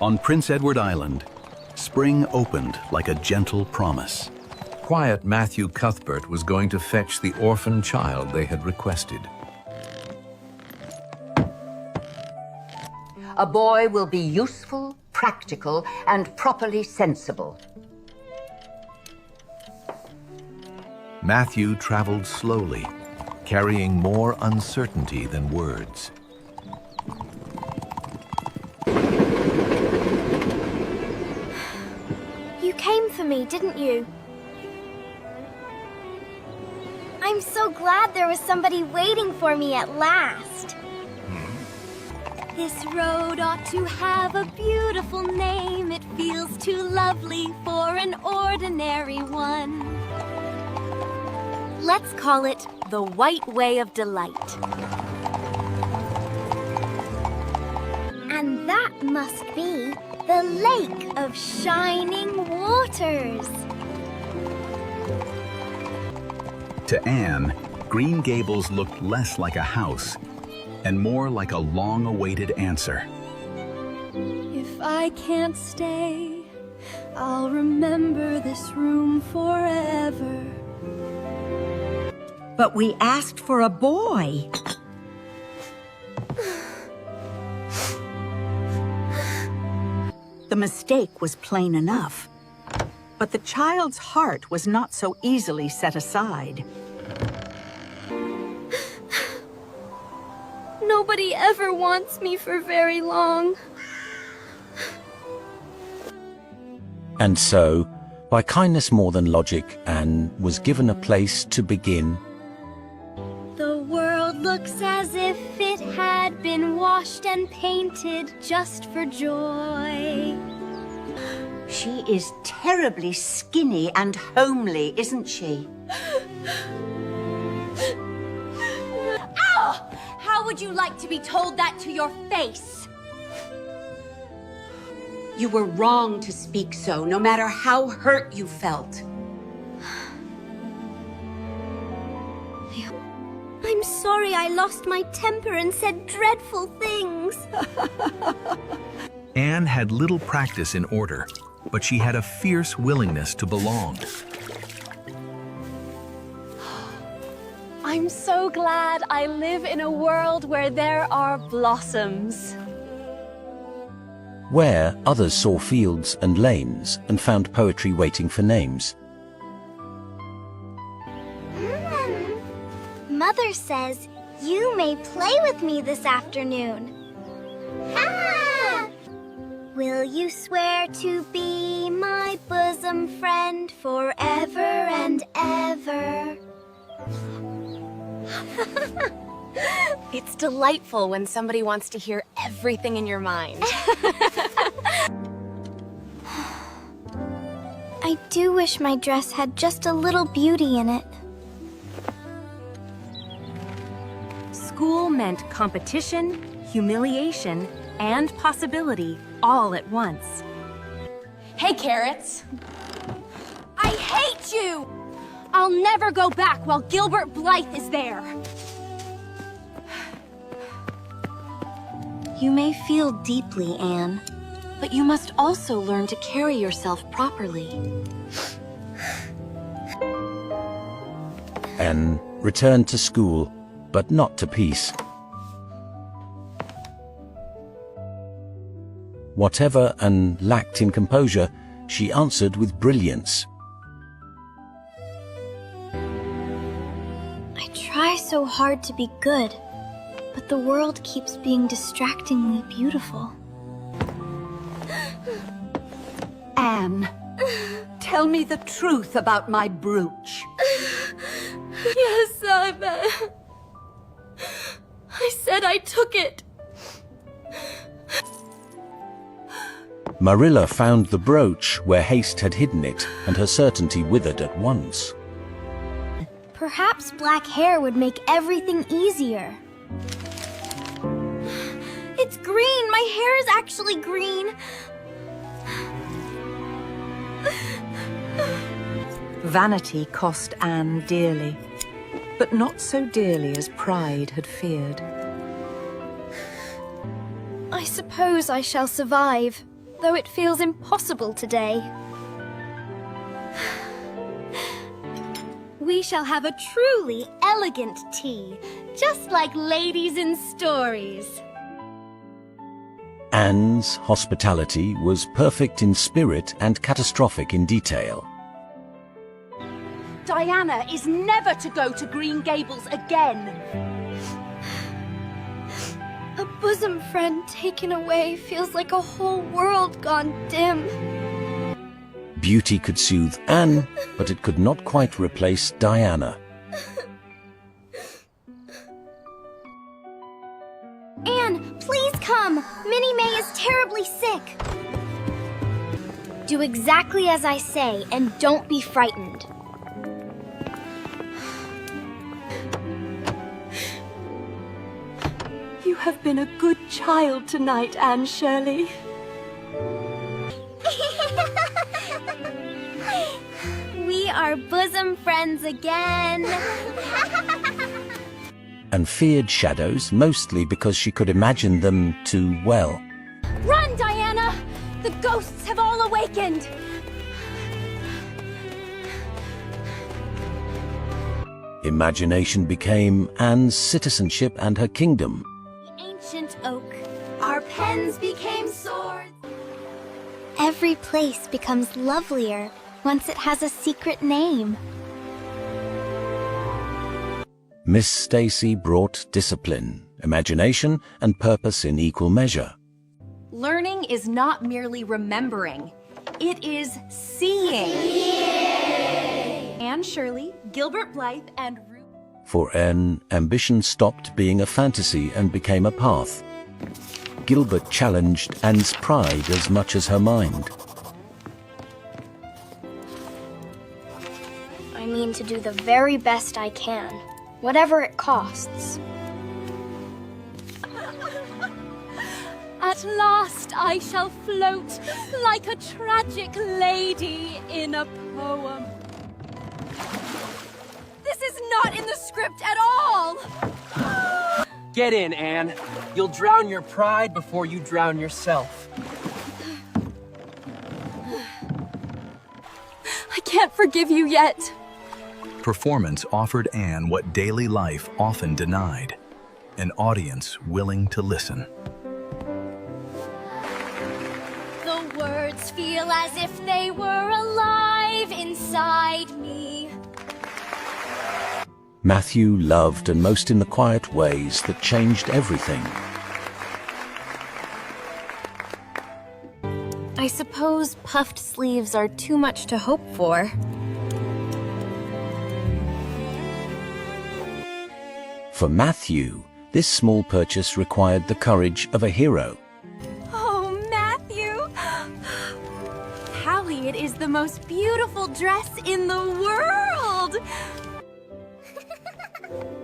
On Prince Edward Island, spring opened like a gentle promise. Quiet Matthew Cuthbert was going to fetch the orphan child they had requested. A boy will be useful, practical, and properly sensible. Matthew traveled slowly, carrying more uncertainty than words. You came for me, didn't you? I'm so glad there was somebody waiting for me at last. This road ought to have a beautiful name. It feels too lovely for an ordinary one. Let's call it the White Way of Delight. And that must be the Lake of Shining Waters. To Anne, Green Gables looked less like a house and more like a long-awaited answer. If I can't stay, I'll remember this room forever. But we asked for a boy. The mistake was plain enough. But the child's heart was not so easily set aside. Nobody ever wants me for very long. And so, by kindness more than logic, Anne was given a place to begin. The world looks as if it had been washed and painted just for joy. She is terribly skinny and homely, isn't she? Ow! How would you like to be told that to your face? You were wrong to speak so, no matter how hurt you felt. I'm sorry I lost my temper and said dreadful things. Anne had little practice in order, but she had a fierce willingness to belong. I'm so glad I live in a world where there are blossoms. Where others saw fields and lanes and found poetry waiting for names. Mother says you may play with me this afternoon. Ah! Will you swear to be my bosom friend forever and ever? It's delightful when somebody wants to hear everything in your mind. I do wish my dress had just a little beauty in it. School meant competition, humiliation, and possibility all at once. Hey, Carrots. I hate you! I'll never go back while Gilbert Blythe is there. You may feel deeply, Anne, but you must also learn to carry yourself properly. Anne returned to school, but not to peace. Whatever Anne lacked in composure, she answered with brilliance. I try so hard to be good, but the world keeps being distractingly beautiful. Anne, tell me the truth about my brooch. Yes, I said I took it. Marilla found the brooch where haste had hidden it, and her certainty withered at once. Perhaps black hair would make everything easier. It's green! My hair is actually green! Vanity cost Anne dearly, but not so dearly as pride had feared. I suppose I shall survive. though it feels impossible today. We shall have a truly elegant tea, just like ladies in stories. Anne's hospitality was perfect in spirit and catastrophic in detail. Diana is never to go to Green Gables again. A bosom friend taken away feels like a whole world gone dim. Beauty could soothe Anne, but it could not quite replace Diana. Anne, please come! Minnie May is terribly sick. Do exactly as I say, and don't be frightened. You have been a good child tonight, Anne Shirley. We are bosom friends again. And feared shadows, mostly because she could imagine them too well. Run, Diana! The ghosts have all awakened! Imagination became Anne's citizenship and her kingdom. The ancient oak. Our pens became swords. Every place becomes lovelier once it has a secret name. Miss Stacy brought discipline, imagination, and purpose in equal measure. Learning is not merely remembering. It is seeing. Anne Shirley, Gilbert Blythe, and Ruth. For Anne, ambition stopped being a fantasy and became a path. Gilbert challenged Anne's pride as much as her mind. I mean to do the very best I can, whatever it costs. At last I shall float like a tragic lady in a poem. This is not in the script at all! Get in, Anne. You'll drown your pride before you drown yourself. I can't forgive you yet. Performance offered Anne what daily life often denied, an audience willing to listen. The words feel as if they were alive inside me. Matthew loved, and most in the quiet ways that changed everything. I suppose puffed sleeves are too much to hope for. For Matthew, this small purchase required the courage of a hero. Oh, Matthew! Hallie, it is the most beautiful dress in the world!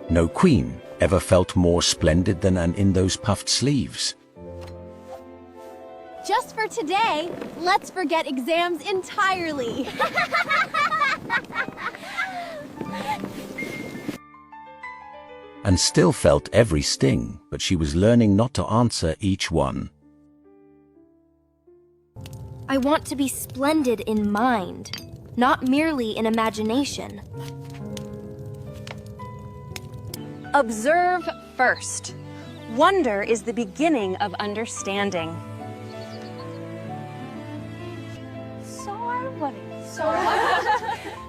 No queen ever felt more splendid than Anne in those puffed sleeves. Just for today, let's forget exams entirely. And still felt every sting, but she was learning not to answer each one. I want to be splendid in mind, not merely in imagination. Observe first. Wonder is the beginning of understanding.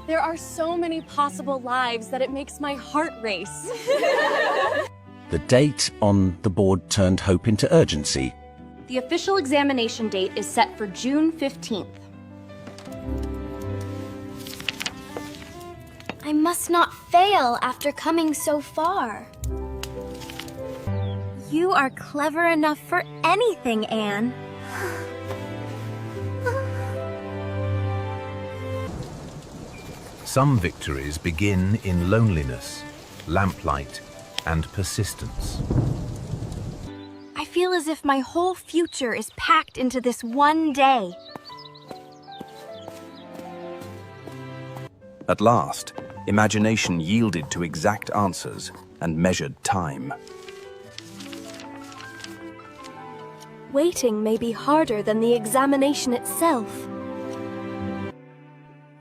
There are so many possible lives that it makes my heart race. The date on the board turned hope into urgency. The official examination date is set for June 15th. I must not fail after coming so far. You are clever enough for anything, Anne. Some victories begin in loneliness, lamplight, and persistence. I feel as if my whole future is packed into this one day. At last, imagination yielded to exact answers and measured time. waiting may be harder than the examination itself.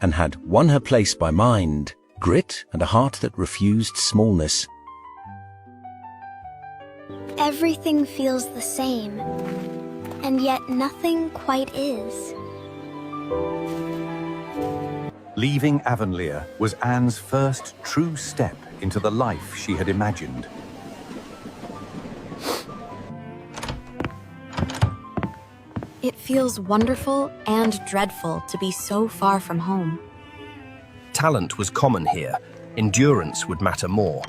And had won her place by mind, grit, and a heart that refused smallness. Everything feels the same, and yet nothing quite is. Leaving Avonlea was Anne's first true step into the life she had imagined. It feels wonderful and dreadful to be so far from home. Talent was common here. Endurance would matter more.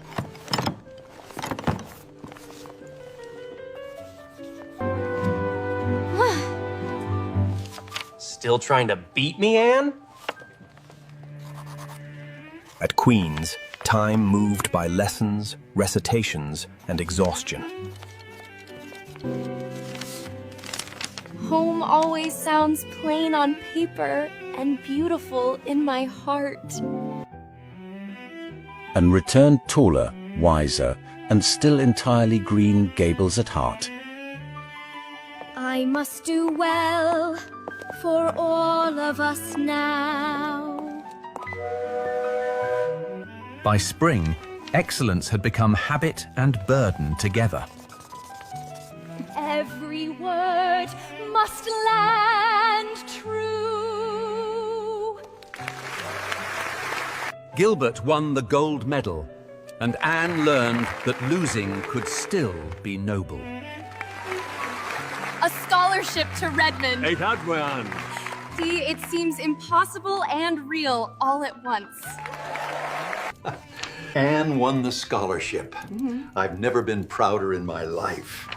Still trying to beat me, Anne? At Queen's, time moved by lessons, recitations, and exhaustion. Home always sounds plain on paper and beautiful in my heart. And returned taller, wiser, and still entirely Green Gables at heart. I must do well for all of us now. By spring, excellence had become habit and burden together. Every word must land true. Gilbert won the gold medal, and Anne learned that losing could still be noble. A scholarship to Redmond. Hey, Heartwarming. See, it seems impossible and real all at once. Anne won the scholarship. I've never been prouder in my life.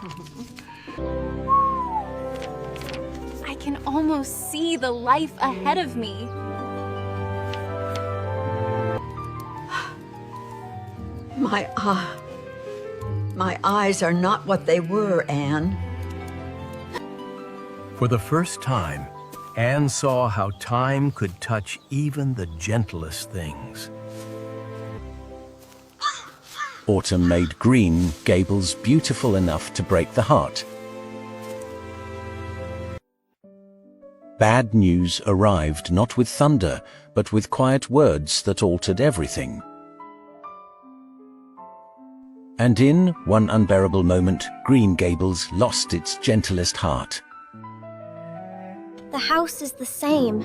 I can almost see the life ahead of me. My eyes are not what they were, Anne. For the first time, Anne saw how time could touch even the gentlest things. Autumn made Green Gables beautiful enough to break the heart. Bad news arrived not with thunder, but with quiet words that altered everything. And in one unbearable moment, Green Gables lost its gentlest heart. The house is the same,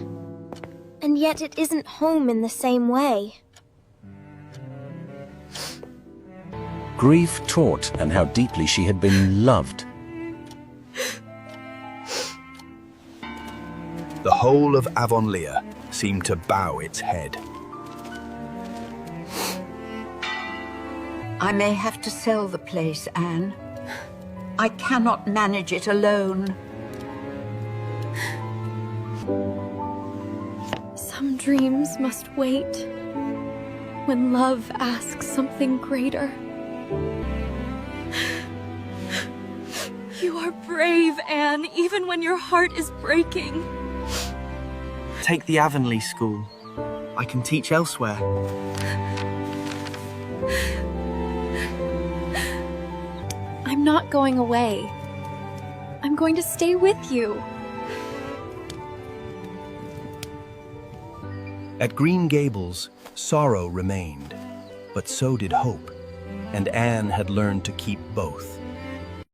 and yet it isn't home in the same way. Grief taught Anne how deeply she had been loved. The whole of Avonlea seemed to bow its head. I may have to sell the place, Anne. I cannot manage it alone. Some dreams must wait when love asks something greater. You are brave, Anne, even when your heart is breaking. Take the Avonlea school. I can teach elsewhere. I'm not going away. I'm going to stay with you. At Green Gables, sorrow remained, but so did hope, and Anne had learned to keep both.